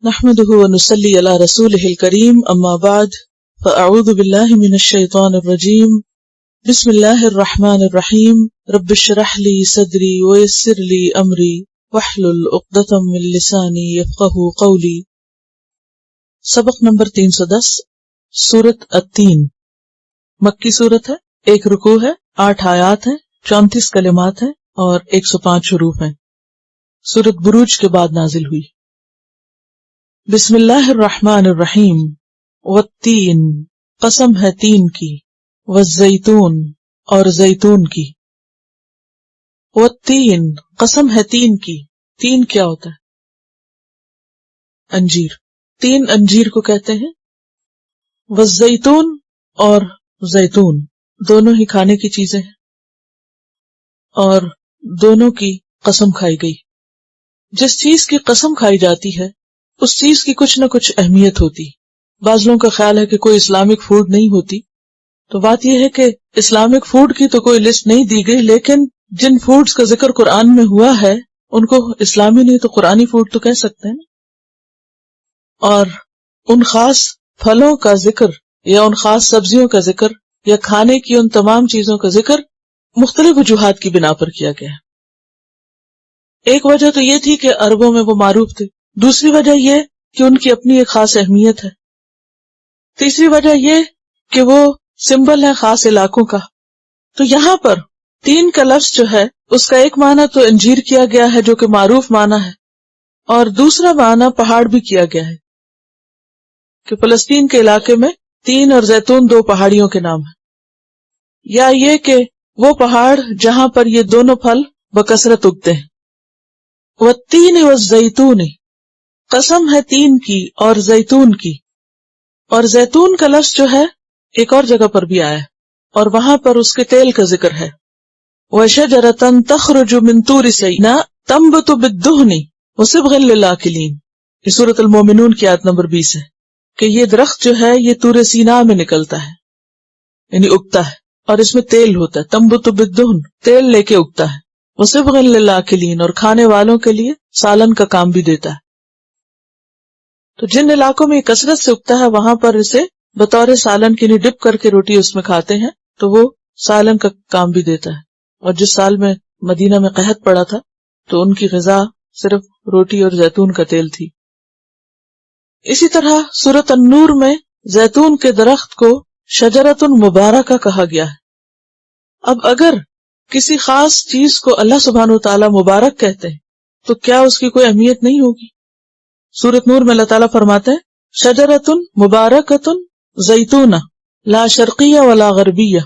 نحمده ونصلي على رسوله الكريم اما بعد فاعوذ بالله من الشيطان الرجيم بسم الله الرحمن الرحيم رب اشرح لي صدري ويسر لي امري واحلل عقدة من لساني يفقهوا قولي۔ سبق نمبر 310 سورۃ التین، مکی سورت ہے، 1 رکوع ہے، 8 آیات ہیں، 34 کلمات ہیں اور 105 حروف ہیں۔ سورۃ بروج کے بعد نازل ہوئی۔ بسم اللہ الرحمن الرحیم، والتین، قسم ہے تین کی، والزیتون، اور زیتون کی۔ والتین، قسم ہے تین کی، تین کیا ہوتا ہے؟ انجیر، تین انجیر کو کہتے ہیں۔ والزیتون، اور زیتون، دونوں ہی کھانے کی چیزیں ہیں اور دونوں کی قسم کھائی گئی۔ جس چیز کی قسم کھائی جاتی ہے اس چیز کی کچھ نہ کچھ اہمیت ہوتی۔ بعض لوگوں کا خیال ہے کہ کوئی اسلامک فوڈ نہیں ہوتی، تو بات یہ ہے کہ اسلامک فوڈ کی تو کوئی لسٹ نہیں دی گئی، لیکن جن فوڈز کا ذکر قرآن میں ہوا ہے ان کو اسلامی نہیں تو قرآنی فوڈ تو کہہ سکتے ہیں۔ اور ان خاص پھلوں کا ذکر یا ان خاص سبزیوں کا ذکر یا کھانے کی ان تمام چیزوں کا ذکر مختلف وجوہات کی بنا پر کیا گیا ہے۔ ایک وجہ تو یہ تھی کہ عربوں میں وہ معروف تھے، دوسری وجہ یہ کہ ان کی اپنی ایک خاص اہمیت ہے، تیسری وجہ یہ کہ وہ سمبل ہے خاص علاقوں کا۔ تو یہاں پر تین کا لفظ جو ہے اس کا ایک معنی تو انجیر کیا گیا ہے جو کہ معروف معنی ہے، اور دوسرا معنی پہاڑ بھی کیا گیا ہے کہ فلسطین کے علاقے میں تین اور زیتون دو پہاڑیوں کے نام ہیں، یا یہ کہ وہ پہاڑ جہاں پر یہ دونوں پھل بکثرت اگتے ہیں۔ والتین والزیتون، قسم ہے تین کی اور زیتون کی۔ اور زیتون کا لفظ جو ہے ایک اور جگہ پر بھی آیا ہے اور وہاں پر اس کے تیل کا ذکر ہے۔ وَشَجَرَةً تَخْرُجُ مِن طُورِ سِيْنَاءَ تَنبُتُ بِالدُّهْنِ وَصِبْغٍ لِّلْآكِلِينَ، یہ سورۃ المومنون کی آیت نمبر 20 ہے کہ یہ درخت جو ہے یہ طور سینا میں نکلتا ہے، یعنی اگتا ہے، اور اس میں تیل ہوتا ہے۔ تنبت بالدہن، تیل لے کے اگتا ہے۔ وَصِبْغٍ لِّلْآكِلِينَ، اور کھانے والوں کے لیے سالن کا کام بھی دیتا ہے۔ تو جن علاقوں میں یہ کثرت سے اگتا ہے وہاں پر اسے بطور سالن کی ڈپ کر کے روٹی اس میں کھاتے ہیں، تو وہ سالن کا کام بھی دیتا ہے۔ اور جس سال میں مدینہ میں قحط پڑا تھا تو ان کی غذا صرف روٹی اور زیتون کا تیل تھی۔ اسی طرح سورۃ النور میں زیتون کے درخت کو شجرۃ مبارکہ کہا گیا ہے۔ اب اگر کسی خاص چیز کو اللہ سبحانہ وتعالی مبارک کہتے ہیں تو کیا اس کی کوئی اہمیت نہیں ہوگی؟ سورۃ نور میں اللہ تعالیٰ فرماتے ہیں شجرۃ مبارکۃ زیتونہ لا شرقیہ ولا غربیہ،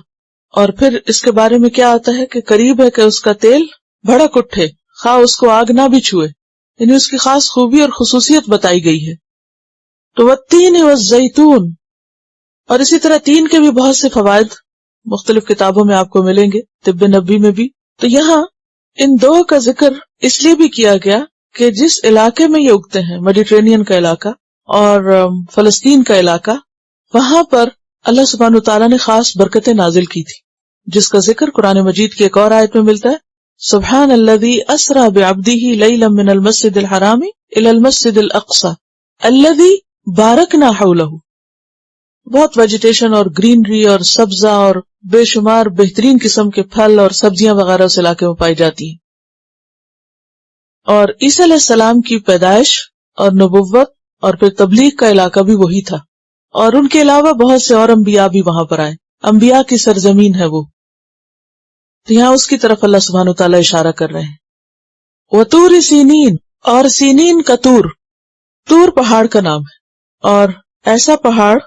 اور پھر اس کے بارے میں کیا آتا ہے کہ قریب ہے کہ اس کا تیل بھڑک اٹھے خواہ اس کو آگ نہ بھی چھوئے، یعنی اس کی خاص خوبی اور خصوصیت بتائی گئی ہے۔ تو والتین والزیتون، اور اسی طرح تین کے بھی بہت سے فوائد مختلف کتابوں میں آپ کو ملیں گے، طب نبوی میں بھی۔ تو یہاں ان دو کا ذکر اس لیے بھی کیا گیا کہ جس علاقے میں یہ اگتے ہیں، میڈیٹرینین کا علاقہ اور فلسطین کا علاقہ، وہاں پر اللہ سبحانہ وتعالیٰ نے خاص برکتیں نازل کی تھی، جس کا ذکر قرآن مجید کی ایک اور آیت میں ملتا ہے۔ سبحان الذی اسری بعبدہ لیلا من المسجد الحرام الی المسجد الاقصی الذی بارکنا حولہ۔ بہت ویجیٹیشن اور گرینری اور سبزہ اور بے شمار بہترین قسم کے پھل اور سبزیاں وغیرہ اس علاقے میں پائی جاتی ہیں۔ اور عیسیٰ علیہ السلام کی پیدائش اور نبوت اور پھر تبلیغ کا علاقہ بھی وہی تھا، اور ان کے علاوہ بہت سے اور انبیاء بھی وہاں پر آئے، انبیاء کی سرزمین ہے وہ۔ تو یہاں اس کی طرف اللہ سبحانہ وتعالیٰ اشارہ کر رہے ہیں۔ وطور سینین، اور سینین کا طور، طور پہاڑ کا نام ہے، اور ایسا پہاڑ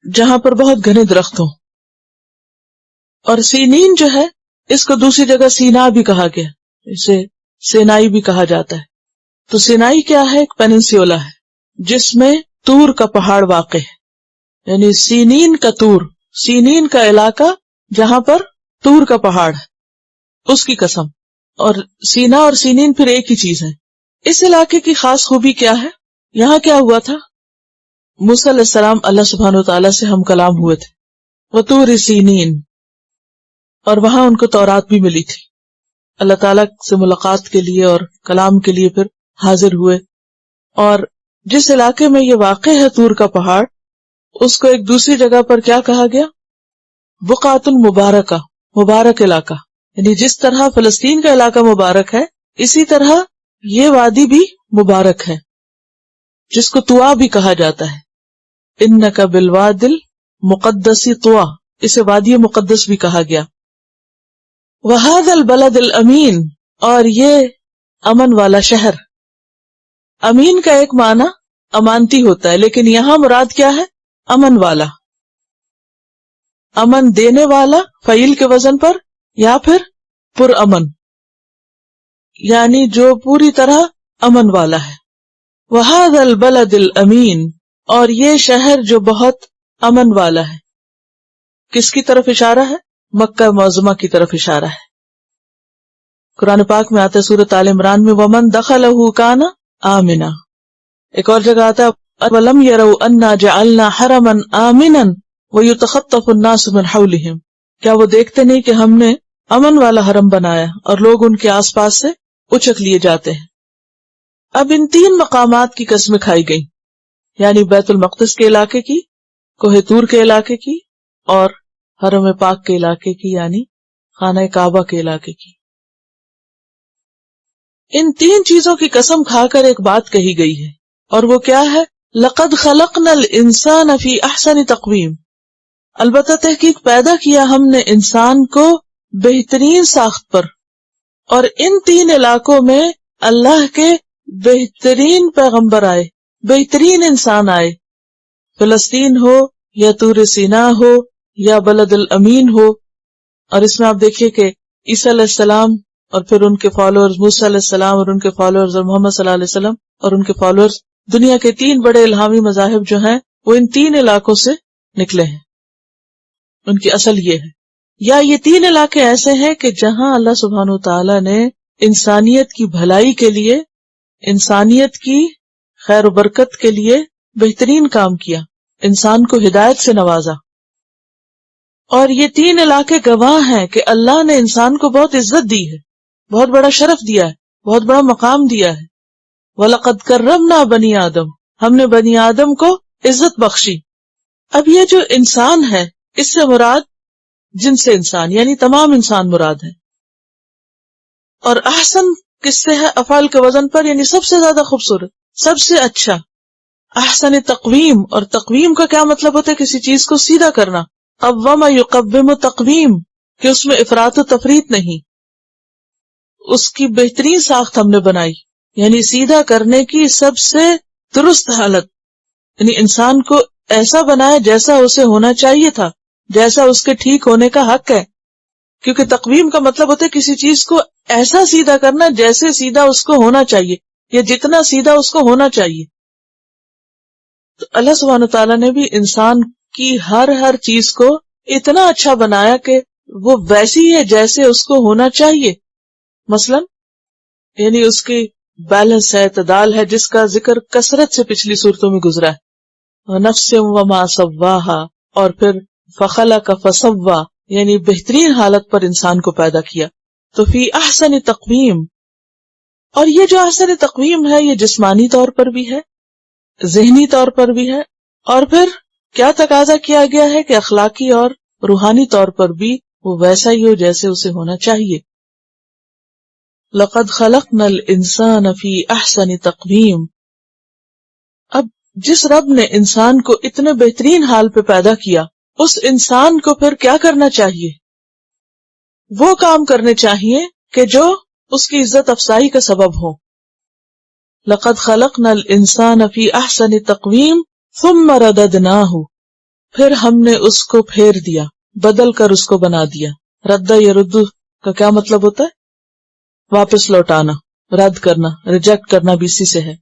جہاں پر بہت گھنے درخت ہوں۔ اور سینین جو ہے اس کو دوسری جگہ سینا بھی کہا گیا، اسے سینائی بھی کہا جاتا ہے۔ تو سینائی کیا ہے؟ ایک پیننسیولا ہے جس میں طور کا پہاڑ واقع ہے، یعنی سینین کا طور، سینین کا علاقہ جہاں پر طور کا پہاڑ ہے، اس کی قسم۔ اور سینا اور سینین پھر ایک ہی چیز ہے۔ اس علاقے کی خاص خوبی کیا ہے؟ یہاں کیا ہوا تھا؟ موسیٰ علیہ السلام اللہ سبحانہ وتعالیٰ سے ہم کلام ہوئے تھے، وطور سینین، اور وہاں ان کو تورات بھی ملی تھی۔ اللہ تعالیٰ سے ملاقات کے لیے اور کلام کے لیے پھر حاضر ہوئے، اور جس علاقے میں یہ واقع ہے طور کا پہاڑ، اس کو ایک دوسری جگہ پر کیا کہا گیا؟ بقعۃ المبارکہ، مبارک علاقہ. یعنی جس طرح فلسطین کا علاقہ مبارک ہے، اسی طرح یہ وادی بھی مبارک ہے، جس کو طوا بھی کہا جاتا ہے. انک بالوادی المقدس طوا، اسے وادی مقدس بھی کہا گیا. وہذا البلد الامین، اور یہ امن والا شہر. امین کا ایک معنی امانتی ہوتا ہے، لیکن یہاں مراد کیا ہے؟ امن والا، امن دینے والا فعیل کے وزن پر، یا پھر پر امن، یعنی جو پوری طرح امن والا ہے. وہذا البلد الامین، اور یہ شہر جو بہت امن والا ہے. کس کی طرف اشارہ ہے؟ مکہ معظمہ کی طرف اشارہ ہے. قرآن پاک میں آتا ہے سورۃ آل عمران میں وَمَن دَخَلَهُ كَانَ آمِنًا. ایک اور جگہ آتا ہے وَلَمْ يَرَوْا أَنَّا جَعَلْنَا حَرَمًا آمِنًا وَيُتَخَطَّفُ النَّاسُ مِنْ حَوْلِهِمْ. کیا وہ دیکھتے نہیں کہ ہم نے امن والا حرم بنایا اور لوگ ان کے آس پاس سے اچک لیے جاتے ہیں. اب ان تین مقامات کی قسمیں کھائی گئیں، یعنی بیت المقدس کے علاقے کی، کوہ طور کے علاقے کی، اور حرم پاک کے علاقے کی یعنی خانہ کعبہ کے علاقے کی. ان تین چیزوں کی قسم کھا کر ایک بات کہی گئی ہے، اور وہ کیا ہے؟ لَقَدْ خَلَقْنَا الْإِنسَانَ فِي أَحْسَنِ تَقْوِيمٍ. البتہ تحقیق پیدا کیا ہم نے انسان کو بہترین ساخت پر، اور ان تین علاقوں میں اللہ کے بہترین پیغمبر آئے، بہترین انسان آئے. فلسطین ہو یا طور سینا ہو یا بلد الامین ہو. اور اس میں آپ دیکھیے کہ عیسیٰ علیہ السلام اور پھر ان کے فالوورز، موسیٰ علیہ السلام اور ان کے فالوورز، اور محمد صلی اللہ علیہ وسلم اور ان کے فالوورز، دنیا کے تین بڑے الہامی مذاہب جو ہیں وہ ان تین علاقوں سے نکلے ہیں. ان کی اصل یہ ہے، یا یہ تین علاقے ایسے ہیں کہ جہاں اللہ سبحانہ وتعالی نے انسانیت کی بھلائی کے لیے، انسانیت کی خیر و برکت کے لیے بہترین کام کیا، انسان کو ہدایت سے نوازا. اور یہ تین علاقے گواہ ہیں کہ اللہ نے انسان کو بہت عزت دی ہے، بہت بڑا شرف دیا ہے، بہت بڑا مقام دیا ہے. وَلَقَدْ كَرَّمْنَا بَنِي آدم، ہم نے بنی آدم کو عزت بخشی. اب یہ جو انسان ہے، اس سے مراد جن سے انسان یعنی تمام انسان مراد ہے. اور احسن کس سے ہے؟ افعال کے وزن پر، یعنی سب سے زیادہ خوبصورت، سب سے اچھا. احسن تقویم، اور تقویم کا کیا مطلب ہوتا ہے؟ کسی چیز کو سیدھا کرنا. قوّم یقوّم تقویم، کہ اس میں افراط و تفریط نہیں. اس کی بہترین ساخت ہم نے بنائی، یعنی سیدھا کرنے کی سب سے درست حالت. یعنی انسان کو ایسا بنایا جیسا اسے ہونا چاہیے تھا، جیسا اس کے ٹھیک ہونے کا حق ہے. کیونکہ تقویم کا مطلب ہوتا ہے کسی چیز کو ایسا سیدھا کرنا جیسے سیدھا اس کو ہونا چاہیے، یا جتنا سیدھا اس کو ہونا چاہیے. تو اللہ سبحانہ تعالیٰ نے بھی انسان کی ہر چیز کو اتنا اچھا بنایا کہ وہ ویسی ہے جیسے اس کو ہونا چاہیے. مثلا یعنی اس کی بیلنس ہے، اعتدال ہے، جس کا ذکر کثرت سے پچھلی صورتوں میں گزرا ہے. نفس وما سواہا، اور پھر فخلق فسوا، یعنی بہترین حالت پر انسان کو پیدا کیا. تو فی احسن تقویم، اور یہ جو احسن تقویم ہے یہ جسمانی طور پر بھی ہے، ذہنی طور پر بھی ہے، اور پھر کیا تقاضا کیا گیا ہے کہ اخلاقی اور روحانی طور پر بھی وہ ویسا ہی ہو جیسے اسے ہونا چاہیے. لقد خلقنا الانسان فی احسن تقویم. اب جس رب نے انسان کو اتنے بہترین حال پہ پیدا کیا، اس انسان کو پھر کیا کرنا چاہیے؟ وہ کام کرنے چاہیے کہ جو اس کی عزت افزائی کا سبب ہو. لقد خلقنا الانسان فی احسن تقویم ثم رددناہ، پھر ہم نے اس کو پھیر دیا، بدل کر اس کو بنا دیا. رد یرد کا کیا مطلب ہوتا ہے؟ واپس لوٹانا، رد کرنا، ریجیکٹ کرنا بھی اسی سے ہے.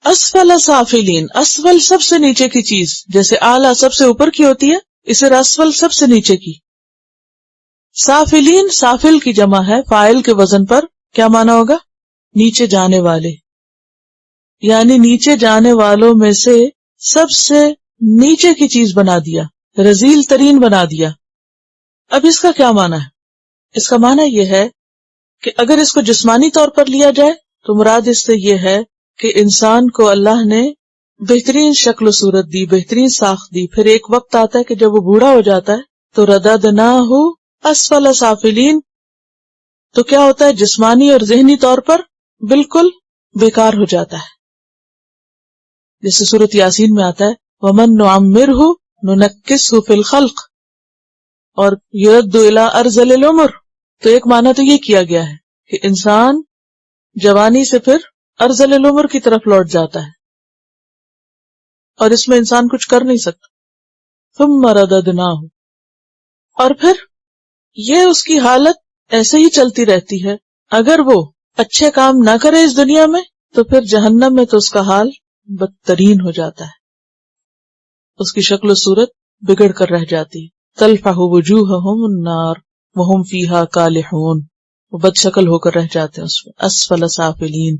اسفل سافلین، اسفل سب سے نیچے کی چیز، جیسے اعلیٰ سب سے اوپر کی ہوتی ہے، اسے اسفل سب سے نیچے کی. سافلین سافل کی جمع ہے، فاعل کے وزن پر. کیا معنی ہوگا؟ نیچے جانے والے، یعنی نیچے جانے والوں میں سے سب سے نیچے کی چیز بنا دیا، رذیل ترین بنا دیا. اب اس کا کیا معنی ہے؟ اس کا معنی یہ ہے کہ اگر اس کو جسمانی طور پر لیا جائے تو مراد اس سے یہ ہے کہ انسان کو اللہ نے بہترین شکل و صورت دی، بہترین ساخت دی، پھر ایک وقت آتا ہے کہ جب وہ بوڑھا ہو جاتا ہے تو رددناہ اسفل سافلین، تو کیا ہوتا ہے، جسمانی اور ذہنی طور پر بالکل بیکار ہو جاتا ہے. جیسے سورۃ یاسین میں آتا ہے وَمَن نُعَمِّرْهُ نُنَكِّسْهُ فِي الْخَلْقِ اور يُرَدُّ إِلَىٰ أَرْذَلِ الْعُمُرِ. تو ایک معنی تو یہ کیا گیا ہے کہ انسان جوانی سے پھر ارذل العمر کی طرف لوٹ جاتا ہے اور اس میں انسان کچھ کر نہیں سکتا. ثم رددناہ، اور پھر یہ اس کی حالت ایسے ہی چلتی رہتی ہے. اگر وہ اچھے کام نہ کرے اس دنیا میں تو پھر جہنم میں تو اس کا حال بدترین ہو جاتا ہے، اس کی شکل و صورت بگڑ کر رہ جاتی ہے. تلفح وجوہہم النار وہم فیہا کالحون، وہ بد شکل ہو کر رہ جاتے ہیں اس میں. اسفل سافلین،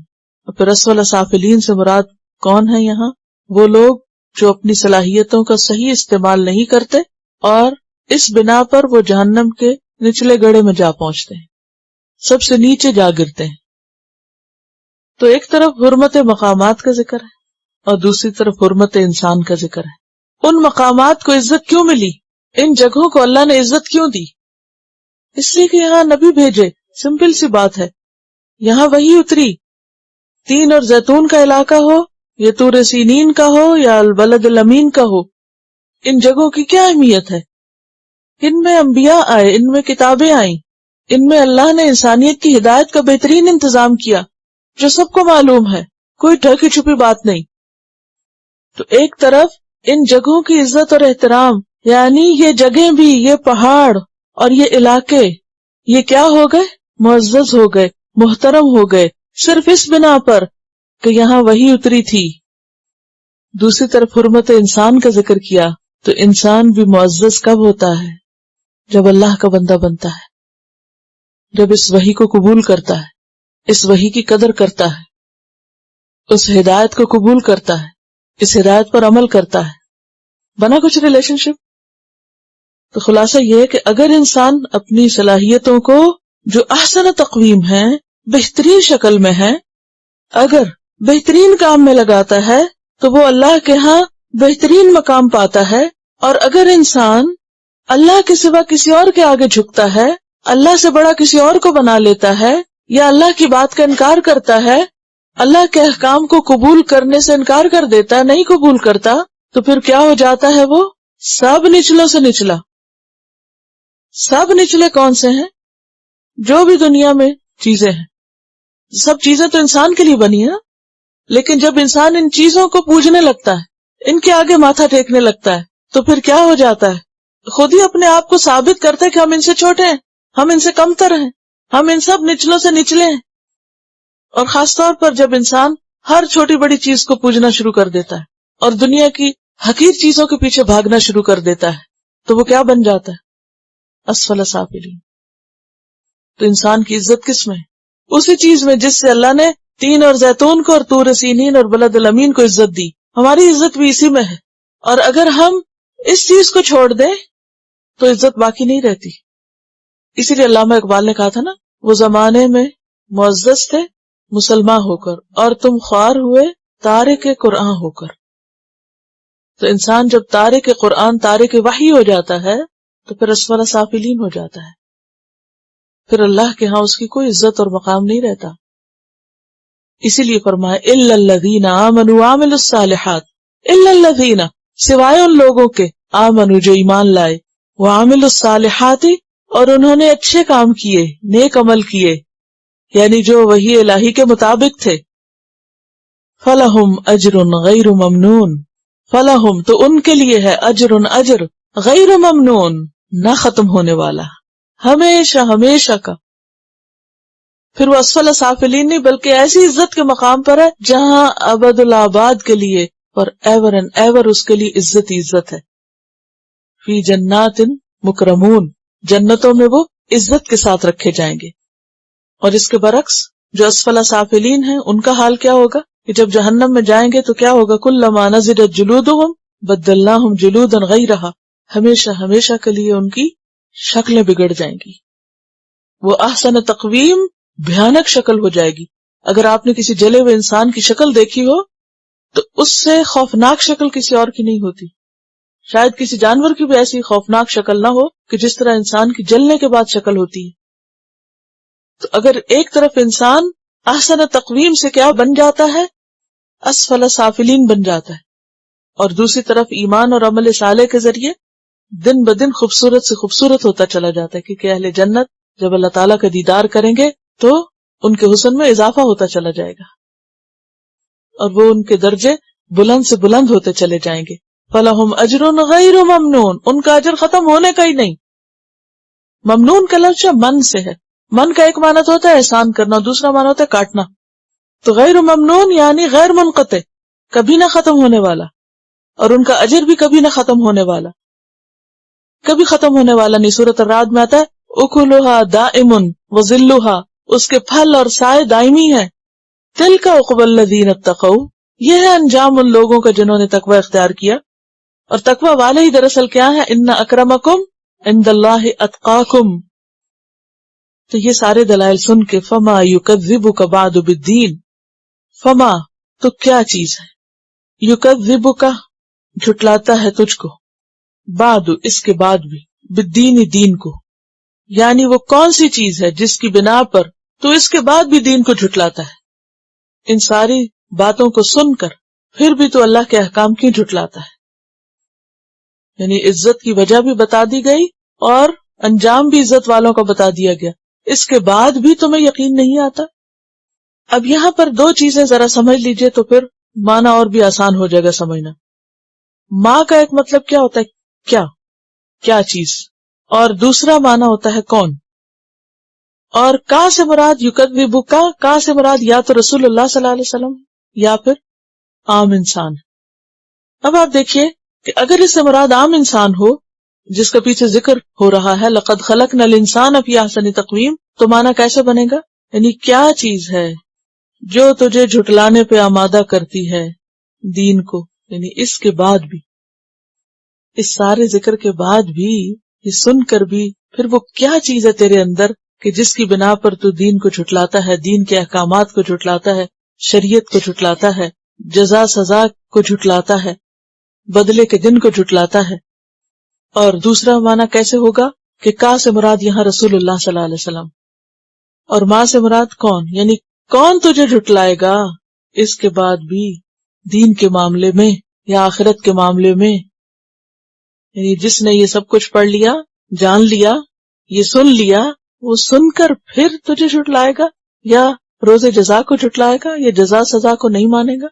اور پھر اسفل سافلین سے مراد کون ہے یہاں؟ وہ لوگ جو اپنی صلاحیتوں کا صحیح استعمال نہیں کرتے اور اس بنا پر وہ جہنم کے نچلے گڑھے میں جا پہنچتے ہیں، سب سے نیچے جا گرتے ہیں. تو ایک طرف حرمت مقامات کا ذکر ہے اور دوسری طرف حرمت انسان کا ذکر ہے. ان مقامات کو عزت کیوں ملی؟ ان جگہوں کو اللہ نے عزت کیوں دی؟ اس لیے کہ یہاں نبی بھیجے. سمپل سی بات ہے، یہاں وہی اتری. تین اور زیتون کا علاقہ ہو یا طور سینین کا ہو یا البلد الامین کا ہو، ان جگہوں کی کیا اہمیت ہے؟ ان میں انبیاء آئے، ان میں کتابیں آئیں، ان میں اللہ نے انسانیت کی ہدایت کا بہترین انتظام کیا جو سب کو معلوم ہے، کوئی ڈھکی چھپی بات نہیں. تو ایک طرف ان جگہوں کی عزت اور احترام، یعنی یہ جگہیں بھی، یہ پہاڑ اور یہ علاقے، یہ کیا ہو گئے؟ معزز ہو گئے، محترم ہو گئے، صرف اس بنا پر کہ یہاں وہی اتری تھی. دوسری طرف حرمت انسان کا ذکر کیا تو انسان بھی معزز کب ہوتا ہے؟ جب اللہ کا بندہ بنتا ہے، جب اس وحی کو قبول کرتا ہے، اس وحی کی قدر کرتا ہے، اس ہدایت کو قبول کرتا ہے، اس ہدایت پر عمل کرتا ہے، بنا کچھ ریلیشن شپ. تو خلاصہ یہ ہے کہ اگر انسان اپنی صلاحیتوں کو جو احسن تقویم ہے، بہترین شکل میں ہے، اگر بہترین کام میں لگاتا ہے تو وہ اللہ کے ہاں بہترین مقام پاتا ہے. اور اگر انسان اللہ کے سوا کسی اور کے آگے جھکتا ہے، اللہ سے بڑا کسی اور کو بنا لیتا ہے، یا اللہ کی بات کا انکار کرتا ہے، اللہ کے احکام کو قبول کرنے سے انکار کر دیتا ہے، نہیں قبول کرتا، تو پھر کیا ہو جاتا ہے؟ وہ سب نچلوں سے نچلا. سب نچلے کون سے ہیں؟ جو بھی دنیا میں چیزیں ہیں، سب چیزیں تو انسان کے لیے بنی ہیں، لیکن جب انسان ان چیزوں کو پوجنے لگتا ہے، ان کے آگے ماتھا ٹیکنے لگتا ہے، تو پھر کیا ہو جاتا ہے؟ خود ہی اپنے آپ کو ثابت کرتا ہے کہ ہم ان سے چھوٹے ہیں، ہم ان سے کم تر ہیں، ہم ان سب نچلوں سے نچلے ہیں. اور خاص طور پر جب انسان ہر چھوٹی بڑی چیز کو پوجنا شروع کر دیتا ہے اور دنیا کی حقیر چیزوں کے پیچھے بھاگنا شروع کر دیتا ہے، تو وہ کیا بن جاتا ہے؟ اسفل سافلین. تو انسان کی عزت کس میں ہے؟ اسی چیز میں جس سے اللہ نے تین اور زیتون کو اور طور سینین اور بلد الامین کو عزت دی. ہماری عزت بھی اسی میں ہے، اور اگر ہم اس چیز کو چھوڑ دیں تو عزت باقی نہیں رہتی. اسی لیے علامہ اقبال نے کہا تھا نا، وہ زمانے میں معزز تھے مسلمان ہو کر، اور تم خوار ہوئے تارک قرآن ہو کر. تو انسان جب تارک قرآن، تارک وحی ہو جاتا ہے تو پھر اسفل سافلین ہو جاتا ہے، پھر اللہ کے ہاں اس کی کوئی عزت اور مقام نہیں رہتا. اسی لیے فرمایا الا الذین آمنوا وعملوا الصالحات، الا الذین، سوائے ان لوگوں کے، آمنوا جو ایمان لائے، وعملوا الصالحات اور انہوں نے اچھے کام کیے، نیک عمل کیے، یعنی جو وحی الہی کے مطابق تھے. فلہم اجر غیر ممنون، فلہم تو ان کے لیے ہے اجر، اجر غیر ممنون، نہ ختم ہونے والا، ہمیشہ ہمیشہ کا. پھر وہ اسفل سافلین نہیں بلکہ ایسی عزت کے مقام پر ہے جہاں ابد الآباد کے لیے اور ایور اینڈ ایور اس کے لیے عزت ہی عزت ہے. فی جنات مکرمون، جنتوں میں وہ عزت کے ساتھ رکھے جائیں گے. اور اس کے برعکس جو اسفل سافلین ہیں ان کا حال کیا ہوگا کہ جب جہنم میں جائیں گے تو کیا ہوگا؟ کلما نضجت جلودہم بدلناہم جلودا غیرہا، ہمیشہ ہمیشہ کے لیے ان کی شکلیں بگڑ جائیں گی، وہ احسن تقویم بھیانک شکل ہو جائے گی. اگر آپ نے کسی جلے ہوئے انسان کی شکل دیکھی ہو تو اس سے خوفناک شکل کسی اور کی نہیں ہوتی. شاید کسی جانور کی بھی ایسی خوفناک شکل نہ ہو کہ جس طرح انسان کی جلنے کے بعد شکل ہوتی ہے. تو اگر ایک طرف انسان احسن تقویم سے کیا بن جاتا ہے، اسفل سافلین بن جاتا ہے، اور دوسری طرف ایمان اور عمل صالح کے ذریعے دن بدن خوبصورت سے خوبصورت ہوتا چلا جاتا ہے، کیونکہ اہل جنت جب اللہ تعالیٰ کا دیدار کریں گے تو ان کے حسن میں اضافہ ہوتا چلا جائے گا اور وہ ان کے درجے بلند سے بلند ہوتے چلے جائیں گے. فَلَهُمْ أَجْرٌ غَيْرُ مَمْنُونَ، ان کا اجر ختم ہونے کا ہی نہیں. ممنون کا لفظ من سے ہے. من کا ایک معنی تو ہوتا ہے احسان کرنا، دوسرا معنی ہوتا ہے کاٹنا. تو غیر ممنون یعنی غیر منقطع، کبھی نہ ختم ہونے والا، اور ان کا اجر بھی کبھی نہ ختم ہونے والا، کبھی ختم ہونے والا نہیں. سورۃ الرعد میں آتا ہے اکلھا دائم وظلھا، اس کے پھل اور سائے دائمی ہیں. تلک عقبی الذین اتقوا، یہ ہے انجام ان لوگوں کا جنہوں نے تقوی اختیار کیا. اور تقوی والے ہی دراصل کیا ہے؟ ان اکرمکم عند اللہ اتقاکم. تو یہ سارے دلائل سن کے فما یکذبک بعد بالدین، فما تو کیا چیز ہے، یکذبک جھٹلاتا ہے تجھ کو، بعد اس کے بعد بھی، بالدین دین کو، یعنی وہ کون سی چیز ہے جس کی بنا پر تو اس کے بعد بھی دین کو جھٹلاتا ہے. ان ساری باتوں کو سن کر پھر بھی تو اللہ کے احکام کیوں جھٹلاتا ہے؟ یعنی عزت کی وجہ بھی بتا دی گئی اور انجام بھی عزت والوں کا بتا دیا گیا، اس کے بعد بھی تمہیں یقین نہیں آتا. اب یہاں پر دو چیزیں ذرا سمجھ لیجئے تو پھر معنی اور بھی آسان ہو جائے گا سمجھنا. ماں کا ایک مطلب کیا ہوتا ہے، کیا چیز، اور دوسرا معنی ہوتا ہے کون. اور کا سے مراد یکذبک، کا سے مراد یا تو رسول اللہ صلی اللہ علیہ وسلم یا پھر عام انسان. اب آپ دیکھیے کہ اگر اس سے مراد عام انسان ہو جس کا پیچھے ذکر ہو رہا ہے لقد خلقنا الانسان فی احسن تقویم، تو معنی کیسے بنے گا؟ یعنی کیا چیز ہے جو تجھے جھٹلانے پہ آمادہ کرتی ہے دین کو، یعنی اس کے بعد بھی، اس سارے ذکر کے بعد بھی، یہ سن کر بھی پھر وہ کیا چیز ہے تیرے اندر کہ جس کی بنا پر تو دین کو جھٹلاتا ہے، دین کے احکامات کو جھٹلاتا ہے، شریعت کو جھٹلاتا ہے، جزا سزا کو جھٹلاتا ہے، بدلے کے دن کو جھٹلاتا ہے. اور دوسرا معنی کیسے ہوگا کہ کا سے مراد یہاں رسول اللہ صلی اللہ علیہ وسلم، اور ماں سے مراد کون، یعنی کون تجھے جھٹلائے گا اس کے بعد بھی دین کے معاملے میں یا آخرت کے معاملے میں. یعنی جس نے یہ سب کچھ پڑھ لیا، جان لیا، یہ سن لیا، وہ سن کر پھر تجھے جھٹلائے گا یا روز جزا کو جھٹلائے گا یا جزا سزا کو نہیں مانے گا.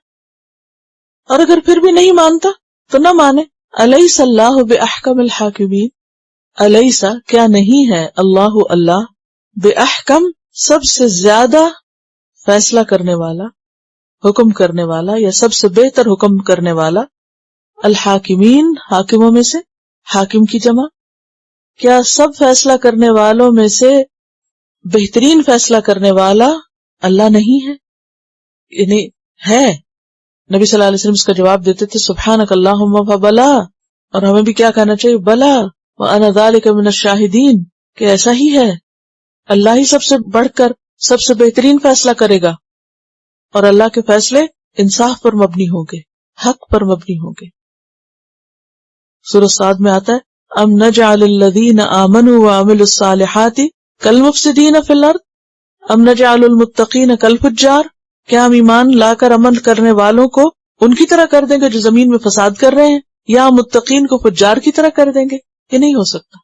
اور اگر پھر بھی نہیں مانتا تو نہ مانے. الیس اللہ باحکم الحاکمین، الیس کیا نہیں ہے اللہ اللہ باحکم سب سے زیادہ فیصلہ کرنے والا، حکم کرنے والا یا سب سے بہتر حکم کرنے والا، الحاکمین حاکموں میں سے، حاکم کی جمع، کیا سب فیصلہ کرنے والوں میں سے بہترین فیصلہ کرنے والا اللہ نہیں ہے؟ یعنی ہے. نبی صلی اللہ علیہ وسلم اس کا جواب دیتے تھے سبحانک اللہم فبلا، اور ہمیں بھی کیا کہنا چاہیے، بلا وانا ذالک من الشاہدین، کہ ایسا ہی ہے، اللہ ہی سب سے بڑھ کر سب سے بہترین فیصلہ کرے گا، اور اللہ کے فیصلے انصاف پر مبنی ہوں گے، حق پر مبنی ہوں گے. سورۃ صاد میں آتا ہے ام نجعل الذین آمنوا وعملوا الصالحات کالمفسدین فی الارض ام نجعل المتقین کالفجار، کیا ہم ایمان لا کر عمل کرنے والوں کو ان کی طرح کر دیں گے جو زمین میں فساد کر رہے ہیں، یا متقین کو فجار کی طرح کر دیں گے؟ یہ نہیں ہو سکتا.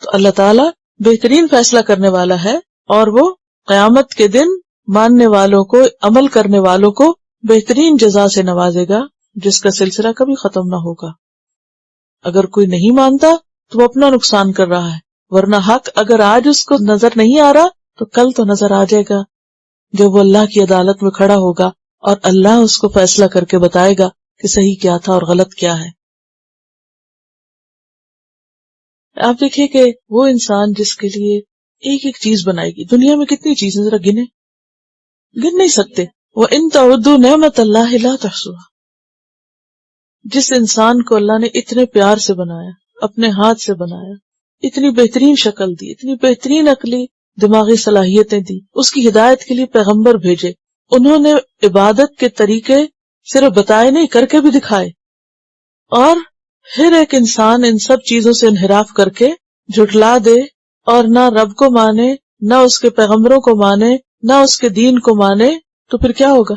تو اللہ تعالیٰ بہترین فیصلہ کرنے والا ہے، اور وہ قیامت کے دن ماننے والوں کو، عمل کرنے والوں کو بہترین جزا سے نوازے گا جس کا سلسلہ کبھی ختم نہ ہوگا. اگر کوئی نہیں مانتا تو وہ اپنا نقصان کر رہا ہے، ورنہ حق اگر آج اس کو نظر نہیں آ رہا تو کل تو نظر آ جائے گا جب وہ اللہ کی عدالت میں کھڑا ہوگا اور اللہ اس کو فیصلہ کر کے بتائے گا کہ صحیح کیا تھا اور غلط کیا ہے. آپ دیکھیں کہ وہ انسان جس کے لیے ایک ایک چیز بنائے گی، دنیا میں کتنی چیزیں ذرا گن نہیں سکتے. وَإِن تَعُدُّوا نِعْمَةَ اللَّهِ لَا تُحْصُوهَا، جس انسان کو اللہ نے اتنے پیار سے بنایا، اپنے ہاتھ سے بنایا، اتنی بہترین شکل دی، اتنی بہترین عقلی دماغی صلاحیتیں دی، اس کی ہدایت کے لیے پیغمبر بھیجے، انہوں نے عبادت کے طریقے صرف بتائے نہیں، کر کے بھی دکھائے، اور پھر ایک انسان ان سب چیزوں سے انحراف کر کے جھٹلا دے اور نہ رب کو مانے، نہ اس کے پیغمبروں کو مانے، نہ اس کے دین کو مانے، تو پھر کیا ہوگا؟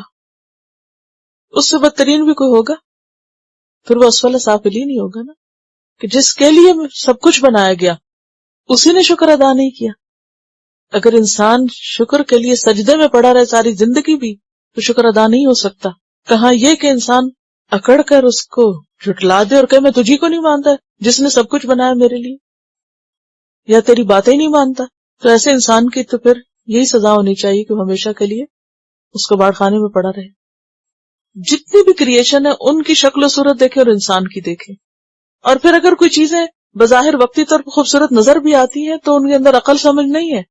اس سے بدترین بھی کوئی ہوگا؟ پھر وہ اسفل سافلین ہی ہوگا نا، کہ جس کے لیے سب کچھ بنایا گیا اسی نے شکر ادا نہیں کیا۔ اگر انسان شکر کے لیے سجدے میں پڑا رہے ساری زندگی بھی تو شکر ادا نہیں ہو سکتا۔ کہاں یہ کہ انسان اکڑ کر اس کو جھٹلا دے اور کہ میں تجھی کو نہیں مانتا جس نے سب کچھ بنایا میرے لیے، یا تیری باتیں نہیں مانتا، تو ایسے انسان کی تو پھر یہی سزا ہونی چاہیے کہ ہمیشہ کے لیے اس کو باڑ خانے میں پڑا رہے۔ جتنی بھی کریشن ہے ان کی شکل و صورت دیکھیں اور انسان کی دیکھیں، اور پھر اگر کوئی چیزیں بظاہر وقتی طور پر خوبصورت نظر بھی آتی ہیں تو ان کے اندر عقل سمجھ نہیں ہے۔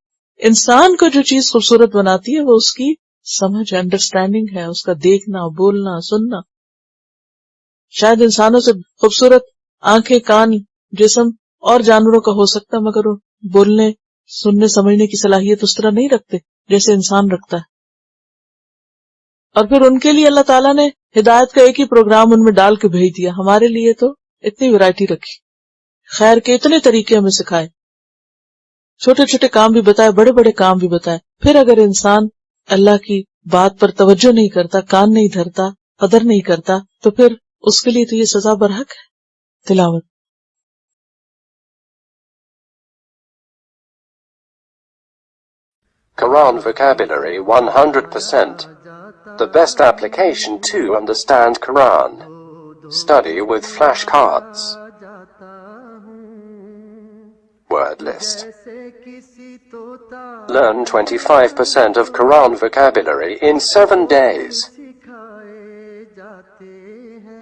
انسان کو جو چیز خوبصورت بناتی ہے وہ اس کی سمجھ، انڈرسٹینڈنگ ہے، اس کا دیکھنا، بولنا، سننا۔ شاید انسانوں سے خوبصورت آنکھیں، کان، جسم اور جانوروں کا ہو سکتا، مگر وہ بولنے، سننے، سمجھنے کی صلاحیت اس طرح نہیں رکھتے جیسے انسان رکھتا ہے۔ اور پھر ان کے لیے اللہ تعالیٰ نے ہدایت کا ایک ہی پروگرام ان میں ڈال کے بھیج دیا، ہمارے لیے تو اتنی ویرائٹی رکھی، خیر کے اتنے طریقے ہمیں سکھائے، چھوٹے چھوٹے کام بھی بتائے، بڑے بڑے کام بھی بتائے۔ پھر اگر انسان اللہ کی بات پر توجہ نہیں کرتا، کان نہیں دھرتا، قدر نہیں کرتا، تو پھر اس کے لیے تو یہ سزا برحق ہے۔ تلاوت۔ Quran vocabulary 100%. The best application to understand Quran. Study with flashcards. Word list. Learn 25% of Quran vocabulary in 7 days.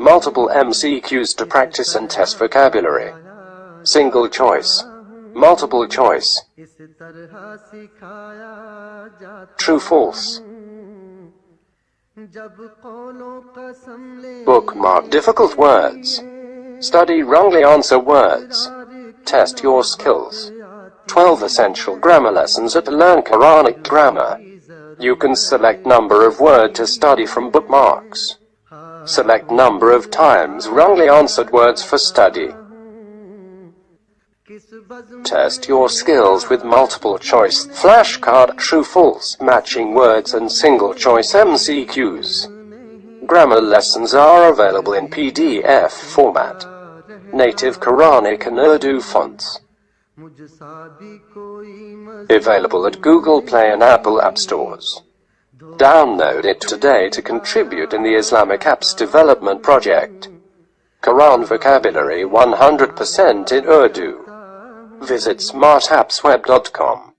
Multiple MCQs to practice and test vocabulary. Single choice. Multiple choice. True, false. Bookmark difficult words. Study wrongly answer words. Test your skills. 12 essential grammar lessons at Learn Quranic Grammar. You can select number of word to study from bookmarks. Select number of times wrongly answered words for study. Test your skills with multiple choice flashcard, true, false, matching words and single choice MCQs. Grammar lessons are available in PDF format. Native Quranic and Urdu fonts. Available at Google Play and Apple App Stores. Download it today to contribute in the Islamic Apps Development Project. Quran vocabulary 100% in Urdu. Visit smartappsweb.com.